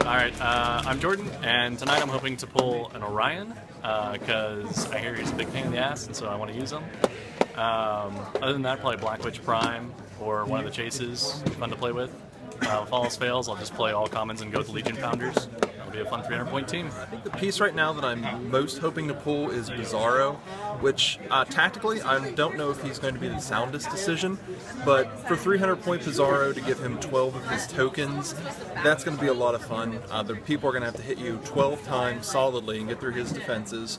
Alright, I'm Jordan, and tonight I'm hoping to pull an Orion, because I hear he's a big pain in the ass, and so I want to use him. Other than that, probably Black Witch Prime, or one of the chases, fun to play with. If all else fails, I'll just play all commons and go with the Legion Founders. It'll be a fun 300-point team. I think the piece right now that I'm most hoping to pull is Bizarro, which tactically I don't know if he's going to be the soundest decision, but for 300-point Bizarro to give him 12 of his tokens, that's going to be a lot of fun. The people are going to have to hit you 12 times solidly and get through his defenses.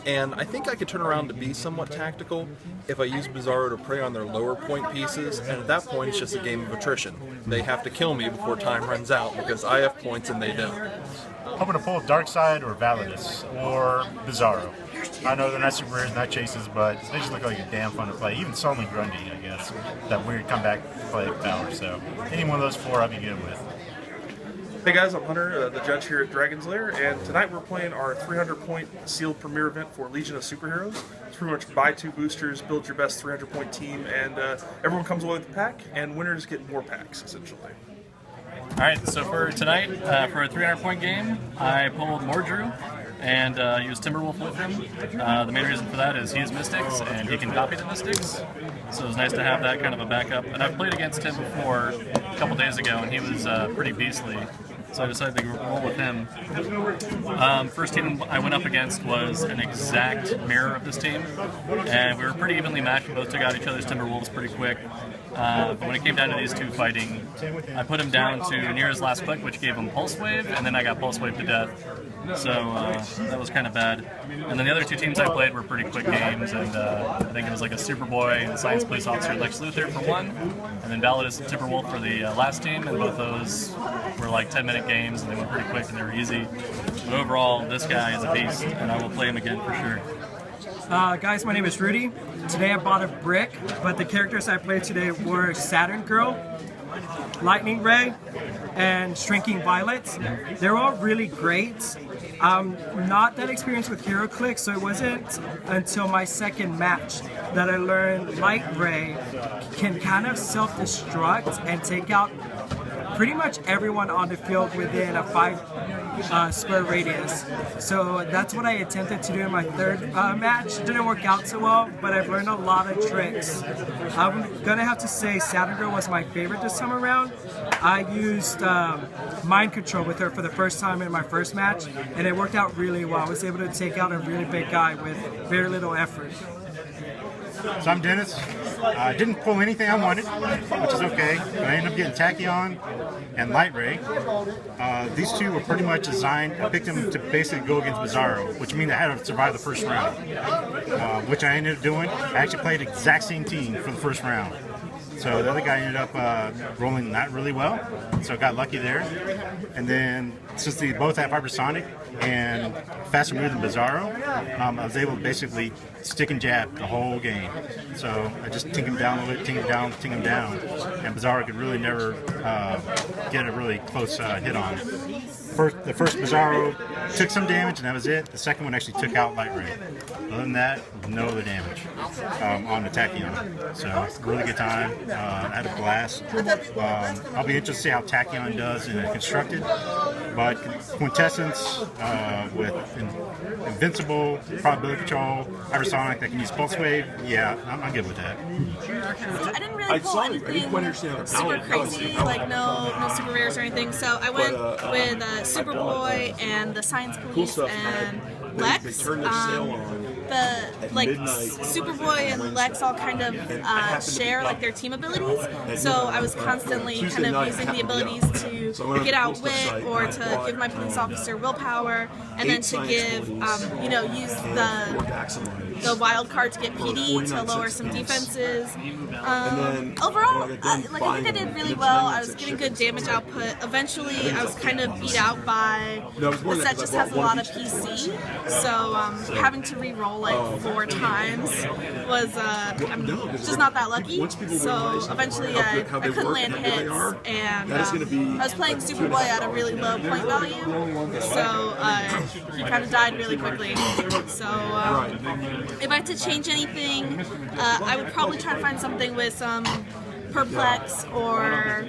And I think I could turn around to be somewhat tactical if I use Bizarro to prey on their lower point pieces, and at that point it's just a game of attrition. They have to kill me before time runs out because I have points and they don't. Hoping to pull Darkside or Validus or Bizarro. I know they're not super rares, not chases, but they just look like a damn fun to play. Even Solely Grundy, I guess. That weird comeback play power. So any one of those four I'll be good with. Hey guys, I'm Hunter, the judge here at Dragon's Lair, and tonight we're playing our 300-point sealed premiere event for Legion of Superheroes. It's pretty much buy 2 boosters, build your best 300-point team, and everyone comes away with a pack, and winners get more packs, essentially. Alright, so for tonight, for a 300-point game, I pulled Mordrew and used Timberwolf with him. The main reason for that is he has Mystics, and he can copy the Mystics, so it was nice to have that kind of a backup. And I've played against him before a couple days ago, and he was pretty beastly, so I decided to roll with him. First team I went up against was an exact mirror of this team, and we were pretty evenly matched. We both took out each other's Timberwolves pretty quick. But when it came down to these two fighting, I put him down to near his last click, which gave him Pulse Wave, and then I got Pulse Wave to death. So that was kind of bad. And then the other two teams I played were pretty quick games, and I think it was like a Superboy and Science Police Officer Lex Luthor for one, and then Validus and Timberwolf for the last team, and both those were like 10-minute games, and they went pretty quick and they were easy. But overall, this guy is a beast, and I will play him again for sure. Guys, my name is Rudy. Today I bought a brick, but the characters I played today were Saturn Girl, Lightning Ray, and Shrinking Violet. They're all really great. I'm not that experienced with HeroClix, so it wasn't until my second match that I learned Light Ray can kind of self-destruct and take out pretty much everyone on the field within a 5 square radius. So that's what I attempted to do in my third match. Didn't work out so well, but I've learned a lot of tricks. I'm gonna have to say Saturn Girl was my favorite this time around. I used mind control with her for the first time in my first match, and it worked out really well. I was able to take out a really big guy with very little effort. So I'm Dennis. I didn't pull anything I wanted, which is okay, but I ended up getting Tachyon and Light Ray. These two were pretty much designed, I picked them to basically go against Bizarro, which means I had to survive the first round, which I ended up doing. I actually played the exact same team for the first round. So the other guy ended up rolling not really well, so I got lucky there. And then since they both have Hypersonic and faster move than Bizarro, I was able to basically stick and jab the whole game. So I just tink him down a little bit, tink him down, tink him down, and Bizarro could really never get a really close hit on him. The first Bizarro took some damage, and that was it. The second one actually took out Light Ray. Other than that, no other damage on the Tachyon. So really good time. I had a blast. I'll be interested to see how Tachyon does in a constructed, but Quintessence with Invincible, Probability Control, Hypersonic that can use Pulse Wave, yeah, I'm good with that. I didn't really pull anything super crazy, like no super rares or anything, so I went with Superboy and the Science Police and Lex. Superboy and Lex all kind of share like their team abilities, so I was constantly kind of using the abilities to get out wit or to give my police officer willpower, and then to give use the wild card to get PD to lower some defenses. Overall, I think I did really well. I was getting good damage output. Eventually, I was kind of beat out by the set just has a lot of PC, so having to re-roll like 4 times was I'm just not that lucky. So eventually, I couldn't land hits, and I was playing Superboy at a really low point value, so he kind of died really quickly. So if I had to change anything, I would probably try to find something with some Perplex or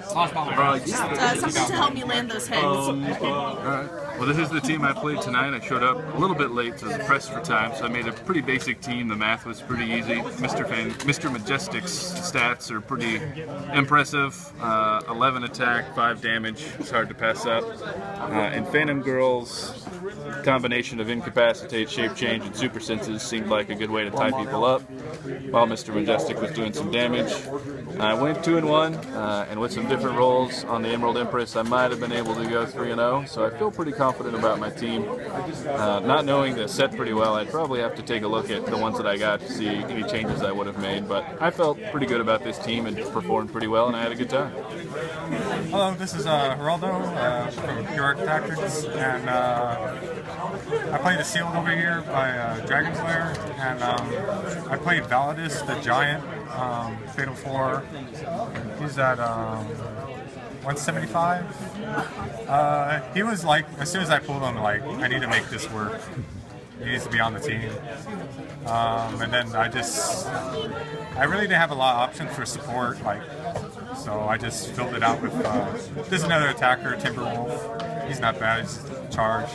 Something to help me land those hits. Alright. Well, this is the team I played tonight. I showed up a little bit late, so I was pressed for time. So I made a pretty basic team. The math was pretty easy. Mr. Majestic's stats are pretty impressive. 11 attack, 5 damage. It's hard to pass up. And Phantom Girl's combination of incapacitate, shape change, and super senses seemed like a good way to tie people up, while Mr. Majestic was doing some damage. I went 2-1, and with some different rolls on the Emerald Empress, I might have been able to go 3-0. So I feel pretty confident about my team. Not knowing the set pretty well, I'd probably have to take a look at the ones that I got to see any changes I would have made. But I felt pretty good about this team and performed pretty well, and I had a good time. Hello, this is Geraldo from HeroClix Tactics, and I played the Sealed over here by Dragon's Lair, and I played Validus, the Giant, Fatal 4. He's at 175. He was like, as soon as I pulled him, like, I need to make this work. He needs to be on the team. And then I really didn't have a lot of options for support, like, so I just filled it out with, there's another attacker, Timberwolf. He's not bad, he's charge,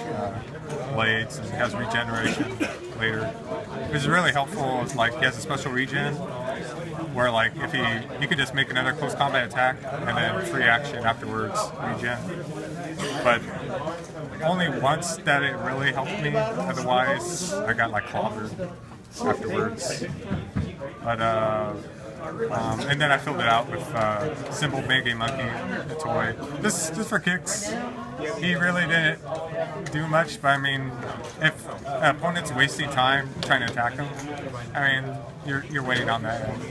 blades, and he has regeneration later. Which is really helpful, it's like he has a special regen, where like if he could just make another close combat attack and then free action afterwards, regen. But only once that it really helped me, otherwise I got like clobbered afterwards. But and then I filled it out with Symbol Mega Monkey, the toy. Just for kicks. He really didn't do much, but I mean, if an opponent's wasting time trying to attack him, I mean, you're waiting on that end.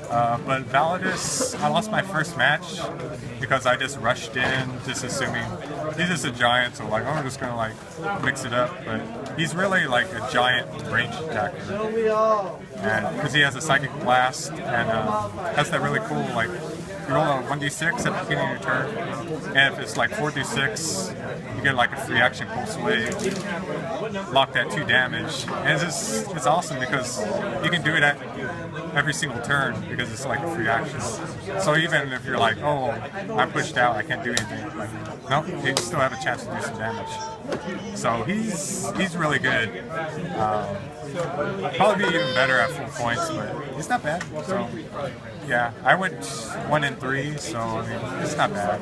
But Validus, I lost my first match because I just rushed in, just assuming he's just a giant, so like, I'm just gonna like mix it up. But he's really like a giant range attacker, and because he has a Psychic Blast and has that really cool like you roll a 1d6 at the beginning of your turn, and if it's like 4d6, you get like a free action pulse wave, locked at 2 damage, and it's awesome because you can do it at every single turn because it's like a free action. So even if you're like, oh, I'm pushed out, I can't do anything, like, nope, you still have a chance to do some damage. So he's really good. Probably be even better at full points, but he's not bad. So yeah, I went 1-3, so I mean, it's not bad.